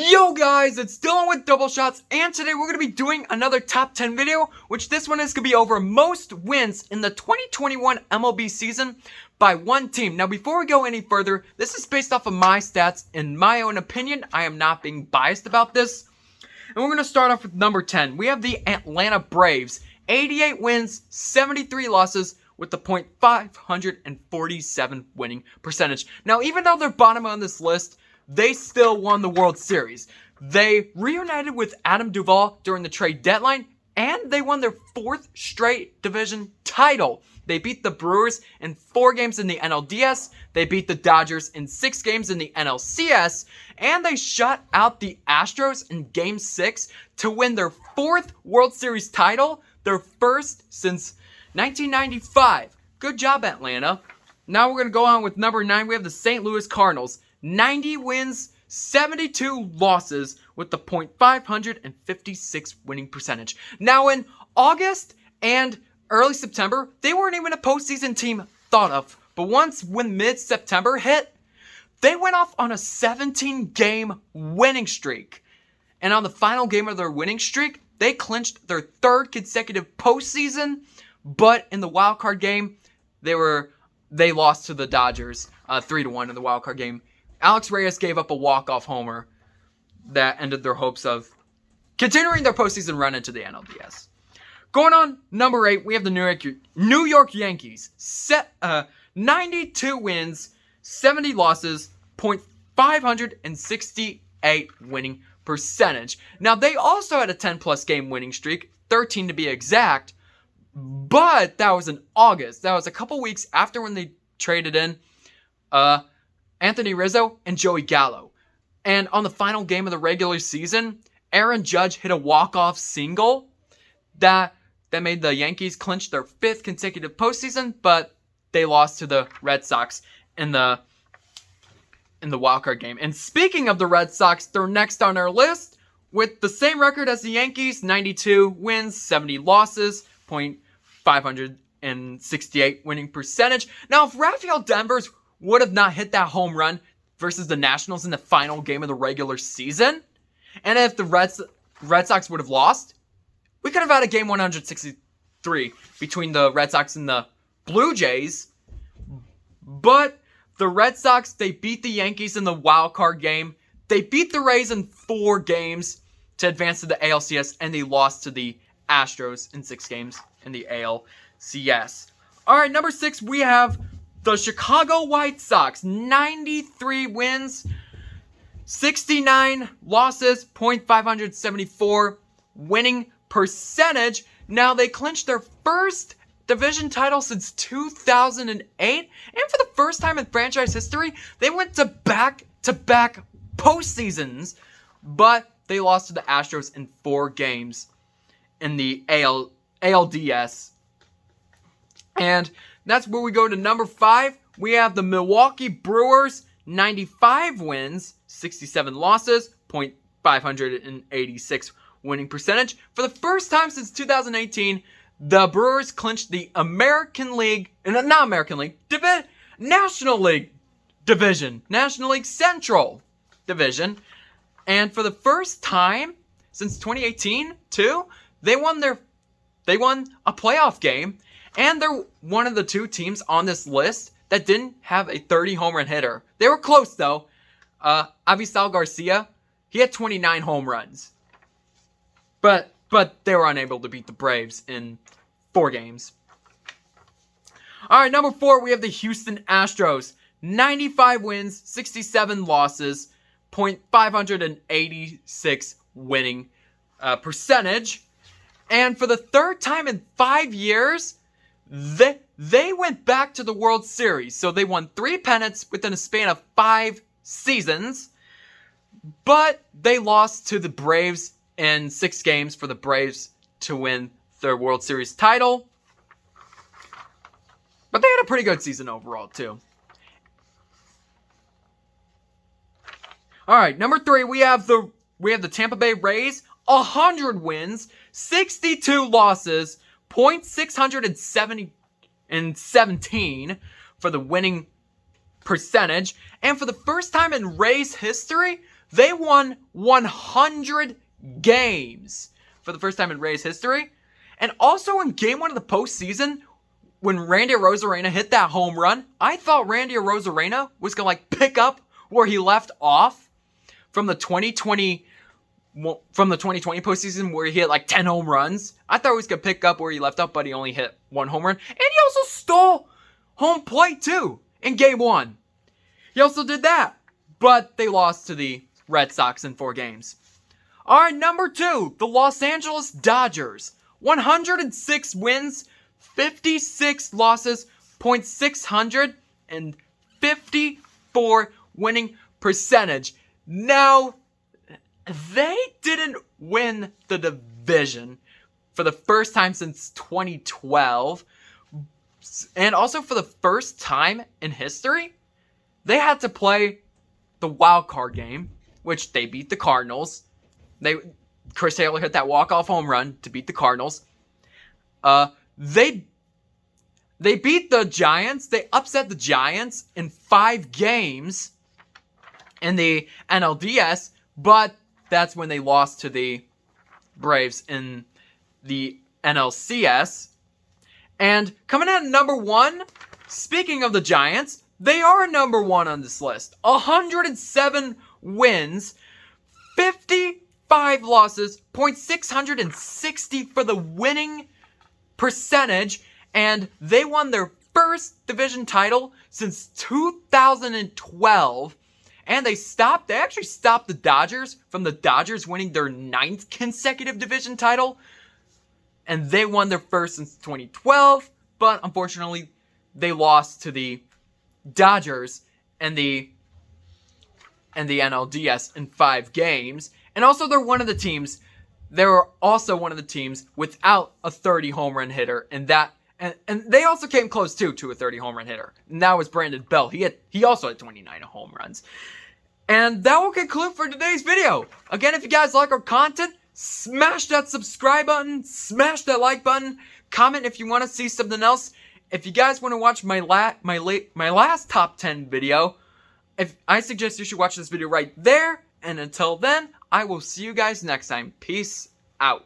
Yo guys, it's Dylan with Double Shots, and today we're going to be doing another top 10 video, which this one is going to be over most wins in the 2021 MLB season by one team. Now before we go any further, this is based off of my stats and my own opinion. I am not being biased about this. And we're going to start off with number 10. We have the Atlanta Braves, 88 wins, 73 losses, with the .547 winning percentage. Now even though they're bottom on this list, they still won the World Series. They reunited with Adam Duvall during the trade deadline, and they won their 4th straight division title. They beat the Brewers in 4 games in the NLDS, they beat the Dodgers in 6 games in the NLCS, and they shut out the Astros in Game 6 to win their 4th World Series title, their first since 1995. Good job, Atlanta. Now we're going to go on with number 9. We have the St. Louis Cardinals. 90 wins, 72 losses with the .556 winning percentage. Now in August and early September, they weren't even a postseason team thought of. But when mid-September hit, they went off on a 17-game winning streak. And on the final game of their winning streak, they clinched their 3rd consecutive postseason. But in the wild card game, they lost to the Dodgers 3-1 in the wild card game. Alex Reyes gave up a walk-off homer that ended their hopes of continuing their postseason run into the NLDS. Going on, number 8, we have the New York Yankees. 92 wins, 70 losses, .568 winning percentage. Now, they also had a 10-plus game winning streak, 13 to be exact, but that was in August. That was a couple weeks after when they traded in Anthony Rizzo and Joey Gallo. And on the final game of the regular season, Aaron Judge hit a walk-off single that made the Yankees clinch their 5th consecutive postseason, but they lost to the Red Sox in the wildcard game. And speaking of the Red Sox, they're next on our list with the same record as the Yankees, 92 wins, 70 losses, .568 winning percentage. Now, if Rafael Devers would have not hit that home run versus the Nationals in the final game of the regular season, and if the Red Sox would have lost, we could have had a game 163 between the Red Sox and the Blue Jays. But the Red Sox, they beat the Yankees in the wild card game. They beat the Rays in 4 games to advance to the ALCS, and they lost to the Astros in 6 games in the ALCS. All right, number 6, we have the Chicago White Sox. 93 wins, 69 losses, .574 winning percentage. Now, they clinched their 1st division title since 2008. And for the first time in franchise history, they went to back-to-back postseasons. But they lost to the Astros in 4 games in the ALDS. And that's where we go to number 5. We have the Milwaukee Brewers, 95 wins, 67 losses, .586 winning percentage. For the first time since 2018, the Brewers clinched the National League Division, National League Central Division. And for the first time since 2018, too, they won a playoff game. And they're one of the 2 teams on this list that didn't have a 30 home run hitter. They were close, though. Avisal Garcia, he had 29 home runs. But they were unable to beat the Braves in 4 games. All right, number 4, we have the Houston Astros. 95 wins, 67 losses, .586 winning percentage. And for the 3rd time in 5 years, they went back to the World Series. So they won 3 pennants within a span of 5 seasons. But they lost to the Braves in 6 games for the Braves to win their World Series title. But they had a pretty good season overall, too. Alright, number 3, we have the Tampa Bay Rays. 100 wins, 62 losses, .617 for the winning percentage. And for the first time in Rays history, They won 100 games for the first time in Rays history. And also in Game 1 of the postseason, when Randy Arozarena hit that home run, I thought Randy Arozarena was going to pick up where he left off from the 2020 postseason where he hit 10 home runs. I thought he was going to pick up where he left off, but he only hit 1 home run. And he also stole home plate too in Game 1. He also did that, but they lost to the Red Sox in 4 games. All right, number 2, the Los Angeles Dodgers. 106 wins, 56 losses, .600, and 54 winning percentage. Now, they didn't win the division for the first time since 2012. And also for the first time in history, they had to play the wild card game, which they beat the Cardinals. Chris Taylor hit that walk-off home run to beat the Cardinals. They beat the Giants. They upset the Giants in 5 games in the NLDS, but that's when they lost to the Braves in the NLCS. And coming in at number 1, speaking of the Giants, they are number 1 on this list. 107 wins, 55 losses, .660 for the winning percentage, and they won their first division title since 2012. And they actually stopped the Dodgers from the Dodgers winning their 9th consecutive division title. And they won their first since 2012, but unfortunately, they lost to the Dodgers and the NLDS in 5 games. And also, they're also one of the teams without a 30 home run hitter, and they also came close to a 30 home run hitter. And that was Brandon Bell. He also had 29 home runs. And that will conclude for today's video. Again, if you guys like our content, smash that subscribe button, smash that like button, comment if you want to see something else. If you guys want to watch my last top 10 video, I suggest you should watch this video right there. And until then, I will see you guys next time. Peace out.